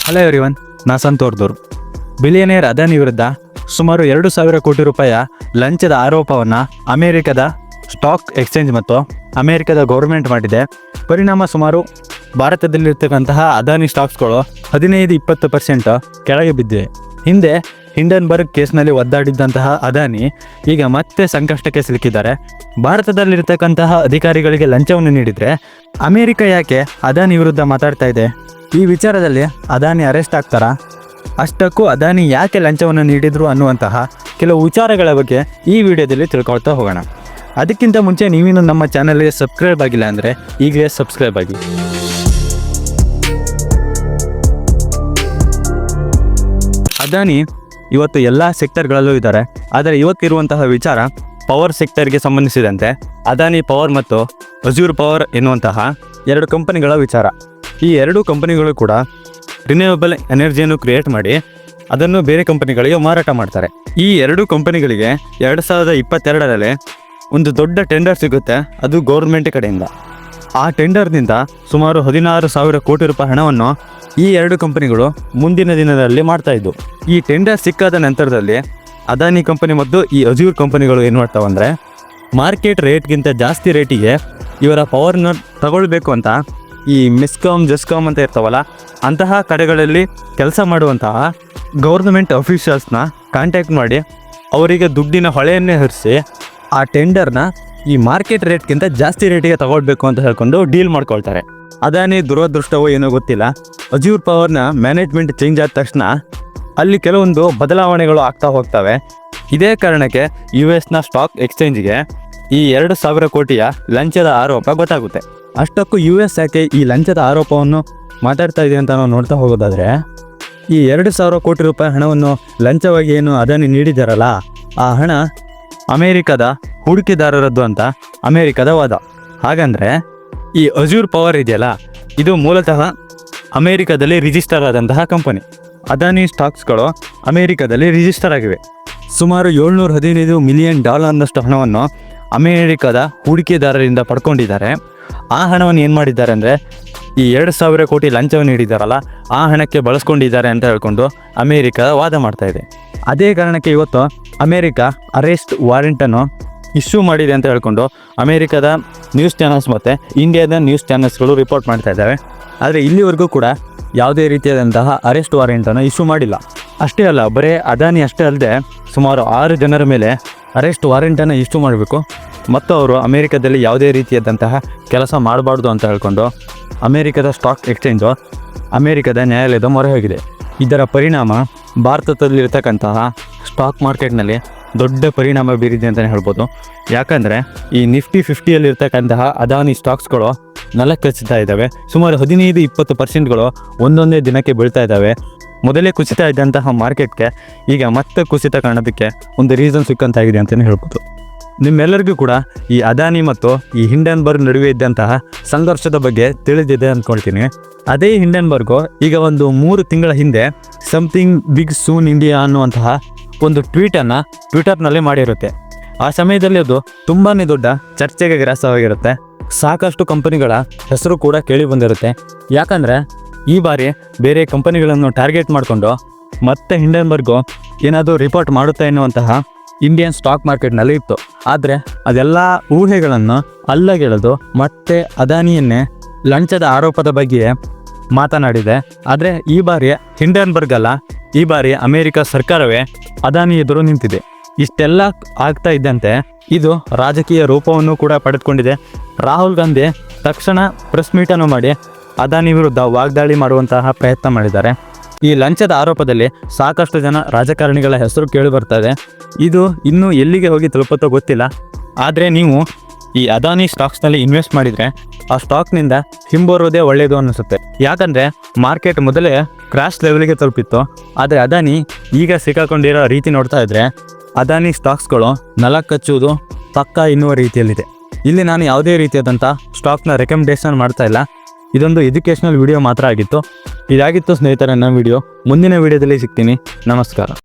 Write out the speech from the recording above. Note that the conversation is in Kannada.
ಹಲೋ ಎವ್ರಿವನ್, ನಾ ಸಂತೋರ್ದವ್ರು. ಬಿಲಿಯನೇರ್ ಅದಾನಿ ವಿರುದ್ಧ ಸುಮಾರು 2,000 ಕೋಟಿ ರೂಪಾಯಿಯ ಲಂಚದ ಆರೋಪವನ್ನು ಅಮೆರಿಕದ ಸ್ಟಾಕ್ ಎಕ್ಸ್ಚೇಂಜ್ ಮತ್ತು ಅಮೆರಿಕದ ಗೌರ್ಮೆಂಟ್ ಮಾಡಿದೆ. ಪರಿಣಾಮ ಸುಮಾರು ಭಾರತದಲ್ಲಿರ್ತಕ್ಕಂತಹ ಅದಾನಿ ಸ್ಟಾಕ್ಸ್ಗಳು 15-20% ಕೆಳಗೆ ಬಿದ್ದಿವೆ. ಹಿಂದೆ ಹಿಂಡನ್ಬರ್ಗ್ ಕೇಸ್ನಲ್ಲಿ ಒದ್ದಾಡಿದ್ದಂತಹ ಅದಾನಿ ಈಗ ಮತ್ತೆ ಸಂಕಷ್ಟಕ್ಕೆ ಸಿಲುಕಿದ್ದಾರೆ. ಭಾರತದಲ್ಲಿರ್ತಕ್ಕಂತಹ ಅಧಿಕಾರಿಗಳಿಗೆ ಲಂಚವನ್ನು ನೀಡಿದರೆ ಅಮೆರಿಕ ಯಾಕೆ ಅದಾನಿ ವಿರುದ್ಧ ಮಾತಾಡ್ತಾ ಇದೆ? ಈ ವಿಚಾರದಲ್ಲಿ ಅದಾನಿ ಅರೆಸ್ಟ್ ಆಗ್ತಾರಾ? ಅಷ್ಟಕ್ಕೂ ಅದಾನಿ ಯಾಕೆ ಲಂಚವನ್ನು ನೀಡಿದ್ರು ಅನ್ನುವಂತಹ ಕೆಲವು ವಿಚಾರಗಳ ಬಗ್ಗೆ ಈ ವಿಡಿಯೋದಲ್ಲಿ ತಿಳ್ಕೊಳ್ತಾ ಹೋಗೋಣ. ಅದಕ್ಕಿಂತ ಮುಂಚೆ ನೀವಿನ್ನು ನಮ್ಮ ಚಾನಲ್ಗೆ ಸಬ್ಸ್ಕ್ರೈಬ್ ಆಗಿಲ್ಲ ಅಂದರೆ ಈಗಲೇ ಸಬ್ಸ್ಕ್ರೈಬ್ ಆಗಿ. ಅದಾನಿ ಇವತ್ತು ಎಲ್ಲ ಸೆಕ್ಟರ್ಗಳಲ್ಲೂ ಇದ್ದಾರೆ. ಆದರೆ ಇವತ್ತಿರುವಂತಹ ವಿಚಾರ ಪವರ್ ಸೆಕ್ಟರ್ಗೆ ಸಂಬಂಧಿಸಿದಂತೆ ಅದಾನಿ ಪವರ್ ಮತ್ತು ಅಜ್ಯೂರ್ ಪವರ್ ಎನ್ನುವಂತಹ 2 ಕಂಪನಿಗಳ ವಿಚಾರ. ಈ 2 ಕಂಪನಿಗಳು ಕೂಡ ರಿನ್ಯೂವಬಲ್ ಎನರ್ಜಿಯನ್ನು ಕ್ರಿಯೇಟ್ ಮಾಡಿ ಅದನ್ನು ಬೇರೆ ಕಂಪನಿಗಳಿಗೆ ಮಾರಾಟ ಮಾಡ್ತಾರೆ. ಈ 2 ಕಂಪನಿಗಳಿಗೆ 2022ರಲ್ಲಿ ಒಂದು ದೊಡ್ಡ ಟೆಂಡರ್ ಸಿಗುತ್ತೆ, ಅದು ಗೌರ್ಮೆಂಟ್ ಕಡೆಯಿಂದ. ಆ ಟೆಂಡರ್ನಿಂದ ಸುಮಾರು 16,000 ಕೋಟಿ ರೂಪಾಯಿ ಹಣವನ್ನು ಈ 2 ಕಂಪನಿಗಳು ಮುಂದಿನ ದಿನದಲ್ಲಿ ಮಾಡ್ತಾ ಇದ್ದು. ಈ ಟೆಂಡರ್ ಸಿಕ್ಕಾದ ನಂತರದಲ್ಲಿ ಅದಾನಿ ಕಂಪನಿ ಮತ್ತು ಈ ಅಜ್ಯೂರ್ ಕಂಪನಿಗಳು ಏನು ಮಾಡ್ತಾವಂದರೆ, ಮಾರ್ಕೆಟ್ ರೇಟ್ಗಿಂತ ಜಾಸ್ತಿ ರೇಟಿಗೆ ಇವರ ಪವರ್ನ ತಗೊಳ್ಬೇಕು ಅಂತ ಈ ಮೆಸ್ಕಾಮ್ ಜೆಸ್ಕಾಮ್ ಅಂತ ಇರ್ತಾವಲ್ಲ, ಅಂತಹ ಕಡೆಗಳಲ್ಲಿ ಕೆಲಸ ಮಾಡುವಂತಹ ಗೌರ್ಮೆಂಟ್ ಅಫಿಷಿಯಲ್ಸ್ನ ಕಾಂಟ್ಯಾಕ್ಟ್ ಮಾಡಿ ಅವರಿಗೆ ದುಡ್ಡಿನ ಹೊಳೆಯನ್ನೇ ಹರಿಸಿ ಆ ಟೆಂಡರ್ನ ಈ ಮಾರ್ಕೆಟ್ ರೇಟ್ಗಿಂತ ಜಾಸ್ತಿ ರೇಟಿಗೆ ತಗೊಳ್ಬೇಕು ಅಂತ ಹೇಳ್ಕೊಂಡು ಡೀಲ್ ಮಾಡ್ಕೊಳ್ತಾರೆ. ಅದಾನಿ ದುರದೃಷ್ಟವೋ ಏನೋ ಗೊತ್ತಿಲ್ಲ, ಅಜ್ಯೂರ್ ಪವರ್ನ ಮ್ಯಾನೇಜ್ಮೆಂಟ್ ಚೇಂಜ್ ಆದ ತಕ್ಷಣ ಅಲ್ಲಿ ಕೆಲವೊಂದು ಬದಲಾವಣೆಗಳು ಆಗ್ತಾ ಹೋಗ್ತವೆ. ಇದೇ ಕಾರಣಕ್ಕೆ US ಸ್ಟಾಕ್ ಎಕ್ಸ್ಚೇಂಜ್ಗೆ ಈ 2,000 ಕೋಟಿಯ ಲಂಚದ ಆರೋಪ ಗೊತ್ತಾಗುತ್ತೆ. ಅಷ್ಟಕ್ಕೂ US ಯಾಕೆ ಈ ಲಂಚದ ಆರೋಪವನ್ನು ಮಾತಾಡ್ತಾ ಇದೆ ಅಂತ ನಾವು ನೋಡ್ತಾ ಹೋಗೋದಾದರೆ, ಈ 2,000 ಕೋಟಿ ರೂಪಾಯಿ ಹಣವನ್ನು ಲಂಚವಾಗಿ ಏನು ಅದಾನಿ ನೀಡಿದಾರಲ್ಲ, ಆ ಹಣ ಅಮೇರಿಕದ ಹೂಡಿಕೆದಾರರದ್ದು ಅಂತ ಅಮೇರಿಕದ ವಾದ. ಹಾಗಂದರೆ ಈ ಅಜ್ಯೂರ್ ಪವರ್ ಇದೆಯಲ್ಲ, ಇದು ಮೂಲತಃ ಅಮೇರಿಕದಲ್ಲಿ ರಿಜಿಸ್ಟರ್ ಆದಂತಹ ಕಂಪನಿ. ಅದಾನಿ ಸ್ಟಾಕ್ಸ್ಗಳು ಅಮೇರಿಕದಲ್ಲಿ ರಿಜಿಸ್ಟರ್ ಆಗಿವೆ. ಸುಮಾರು $715 ಮಿಲಿಯನ್ ಹಣವನ್ನು ಅಮೇರಿಕದ ಹೂಡಿಕೆದಾರರಿಂದ ಪಡ್ಕೊಂಡಿದ್ದಾರೆ. ಆ ಹಣವನ್ನು ಏನು ಮಾಡಿದ್ದಾರೆ ಅಂದರೆ, ಈ 2,000 ಕೋಟಿ ಲಂಚವನ್ನು ನೀಡಿದ್ದಾರಲ್ಲ, ಆ ಹಣಕ್ಕೆ ಬಳಸ್ಕೊಂಡಿದ್ದಾರೆ ಅಂತ ಹೇಳ್ಕೊಂಡು ಅಮೇರಿಕ ವಾದ ಮಾಡ್ತಾ ಇದೆ. ಅದೇ ಕಾರಣಕ್ಕೆ ಇವತ್ತು ಅಮೇರಿಕ ಅರೆಸ್ಟ್ ವಾರೆಂಟನ್ನು ಇಶ್ಯೂ ಮಾಡಿದೆ ಅಂತ ಹೇಳ್ಕೊಂಡು ಅಮೇರಿಕದ ನ್ಯೂಸ್ ಚಾನಲ್ಸ್ ಮತ್ತು ಇಂಡಿಯಾದ ನ್ಯೂಸ್ ಚಾನಲ್ಸ್ಗಳು ರಿಪೋರ್ಟ್ ಮಾಡ್ತಾ ಇದ್ದಾವೆ. ಆದರೆ ಇಲ್ಲಿವರೆಗೂ ಕೂಡ ಯಾವುದೇ ರೀತಿಯಾದಂತಹ ಅರೆಸ್ಟ್ ವಾರೆಂಟನ್ನು ಇಶ್ಯೂ ಮಾಡಿಲ್ಲ. ಅಷ್ಟೇ ಅಲ್ಲ, ಬರೀ ಅದಾನಿ ಅಷ್ಟೇ ಅಲ್ಲದೆ ಸುಮಾರು 6 ಜನರ ಮೇಲೆ ಅರೆಸ್ಟ್ ವಾರೆಂಟನ್ನು ಇಶ್ಯೂ ಮಾಡಬೇಕು ಮತ್ತು ಅವರು ಅಮೇರಿಕದಲ್ಲಿ ಯಾವುದೇ ರೀತಿಯಾದಂತಹ ಕೆಲಸ ಮಾಡಬಾರ್ದು ಅಂತ ಹೇಳ್ಕೊಂಡು ಅಮೇರಿಕದ ಸ್ಟಾಕ್ ಎಕ್ಸ್ಚೇಂಜು ಅಮೇರಿಕದ ನ್ಯಾಯಾಲಯದ ಮೊರೆ ಹೋಗಿದೆ. ಇದರ ಪರಿಣಾಮ ಭಾರತದಲ್ಲಿರ್ತಕ್ಕಂತಹ ಸ್ಟಾಕ್ ಮಾರ್ಕೆಟ್ನಲ್ಲಿ ದೊಡ್ಡ ಪರಿಣಾಮ ಬೀರಿದೆ ಅಂತಲೇ ಹೇಳ್ಬೋದು. ಯಾಕಂದರೆ ಈ ನಿಫ್ಟಿ 50ಯಲ್ಲಿರ್ತಕ್ಕಂತಹ ಅದಾನಿ ಸ್ಟಾಕ್ಸ್ಗಳು ನೆಲಕ್ಕೆ ಕಚ್ಚುತ್ತಾ ಇದ್ದಾವೆ. ಸುಮಾರು 15-20%ಗಳು ಒಂದೊಂದೇ ದಿನಕ್ಕೆ ಬೀಳ್ತಾ ಇದ್ದಾವೆ. ಮೊದಲೇ ಕುಸಿತಾ ಇದ್ದಂತಹ ಮಾರ್ಕೆಟ್ಗೆ ಈಗ ಮತ್ತೆ ಕುಸಿತ ಕಾಣೋದಕ್ಕೆ ಒಂದು ರೀಸನ್ ಸಿಕ್ಕಂತಾಗಿದೆ ಅಂತಲೇ ಹೇಳ್ಬೋದು. ನಿಮ್ಮೆಲ್ಲರಿಗೂ ಕೂಡ ಈ ಅದಾನಿ ಮತ್ತು ಈ ಹಿಂಡನ್ಬರ್ಗ್ ನಡುವೆ ಇದ್ದಂತಹ ಸಂಘರ್ಷದ ಬಗ್ಗೆ ತಿಳಿದಿದೆ ಅಂದ್ಕೊಳ್ತೀನಿ. ಅದೇ ಹಿಂಡನ್ಬರ್ಗು ಈಗ ಒಂದು 3 ತಿಂಗಳ ಹಿಂದೆ ಸಮಥಿಂಗ್ ಬಿಗ್ ಸೂನ್ ಇಂಡಿಯಾ ಅನ್ನುವಂತಹ ಒಂದು ಟ್ವೀಟನ್ನು ಟ್ವಿಟರ್ನಲ್ಲಿ ಮಾಡಿರುತ್ತೆ. ಆ ಸಮಯದಲ್ಲಿ ಅದು ತುಂಬಾ ದೊಡ್ಡ ಚರ್ಚೆಗೆ ಗ್ರಾಸವಾಗಿರುತ್ತೆ. ಸಾಕಷ್ಟು ಕಂಪನಿಗಳ ಹೆಸರು ಕೂಡ ಕೇಳಿ ಬಂದಿರುತ್ತೆ. ಯಾಕಂದರೆ ಈ ಬಾರಿ ಬೇರೆ ಕಂಪನಿಗಳನ್ನು ಟಾರ್ಗೆಟ್ ಮಾಡಿಕೊಂಡು ಮತ್ತೆ ಹಿಂಡನ್ಬರ್ಗು ಏನಾದರೂ ರಿಪೋರ್ಟ್ ಮಾಡುತ್ತೆ ಎನ್ನುವಂತಹ ಇಂಡಿಯನ್ ಸ್ಟಾಕ್ ಮಾರ್ಕೆಟ್ನಲ್ಲಿ ಇತ್ತು. ಆದರೆ ಅದೆಲ್ಲ ಊಹೆಗಳನ್ನು ಅಲ್ಲಗೆಳೆದು ಮತ್ತೆ ಅದಾನಿಯನ್ನೇ ಲಂಚದ ಆರೋಪದ ಬಗ್ಗೆ ಮಾತನಾಡಿದೆ. ಆದರೆ ಈ ಬಾರಿ ಹಿಂಡನ್ಬರ್ಗ್ ಅಲ್ಲ, ಈ ಬಾರಿ ಅಮೇರಿಕ ಸರ್ಕಾರವೇ ಅದಾನಿ ಎದುರು ನಿಂತಿದೆ. ಇಷ್ಟೆಲ್ಲ ಆಗ್ತಾ ಇದ್ದಂತೆ ಇದು ರಾಜಕೀಯ ರೂಪವನ್ನು ಕೂಡ ಪಡೆದುಕೊಂಡಿದೆ. ರಾಹುಲ್ ಗಾಂಧಿ ತಕ್ಷಣ ಪ್ರೆಸ್ ಮೀಟನ್ನು ಮಾಡಿ ಅದಾನಿ ವಿರುದ್ಧ ವಾಗ್ದಾಳಿ ಮಾಡುವಂತಹ ಪ್ರಯತ್ನ ಮಾಡಿದ್ದಾರೆ. ಈ ಲಂಚದ ಆರೋಪದಲ್ಲಿ ಸಾಕಷ್ಟು ಜನ ರಾಜಕಾರಣಿಗಳ ಹೆಸರು ಕೇಳಿ ಬರ್ತಾ ಇದೆ. ಇದು ಇನ್ನೂ ಎಲ್ಲಿಗೆ ಹೋಗಿ ತಲುಪುತ್ತೋ ಗೊತ್ತಿಲ್ಲ. ಆದರೆ ನೀವು ಈ ಅದಾನಿ ಸ್ಟಾಕ್ಸ್ನಲ್ಲಿ ಇನ್ವೆಸ್ಟ್ ಮಾಡಿದರೆ ಆ ಸ್ಟಾಕ್ನಿಂದ ಹಿಂಬರೋದೇ ಒಳ್ಳೆಯದು ಅನ್ನಿಸುತ್ತೆ. ಯಾಕಂದರೆ ಮಾರ್ಕೆಟ್ ಮೊದಲೇ ಕ್ರ್ಯಾಶ್ ಲೆವೆಲ್ಗೆ ತಲುಪಿತ್ತು. ಆದರೆ ಅದಾನಿ ಈಗ ಸಿಕ್ಕಾಕೊಂಡಿರೋ ರೀತಿ ನೋಡ್ತಾ ಇದ್ದರೆ ಅದಾನಿ ಸ್ಟಾಕ್ಸ್ಗಳು ನೆಲಕ್ಕೆ ಕಚ್ಚುವುದು ಪಕ್ಕಾ ಎನ್ನುವ ರೀತಿಯಲ್ಲಿದೆ. ಇಲ್ಲಿ ನಾನು ಯಾವುದೇ ರೀತಿಯಾದಂಥ ಸ್ಟಾಕ್ನ ರೆಕಮೆಂಡೇಷನ್ ಮಾಡ್ತಾ ಇಲ್ಲ. ಇದೊಂದು ಎಜುಕೇಷನಲ್ ವಿಡಿಯೋ ಮಾತ್ರ ಆಗಿತ್ತು. ಇದಾಗಿತ್ತು ಸ್ನೇಹಿತರೆ ನನ್ನ ವಿಡಿಯೋ. ಮುಂದಿನ ವಿಡಿಯೋದಲ್ಲಿ ಸಿಗ್ತೀನಿ. ನಮಸ್ಕಾರ.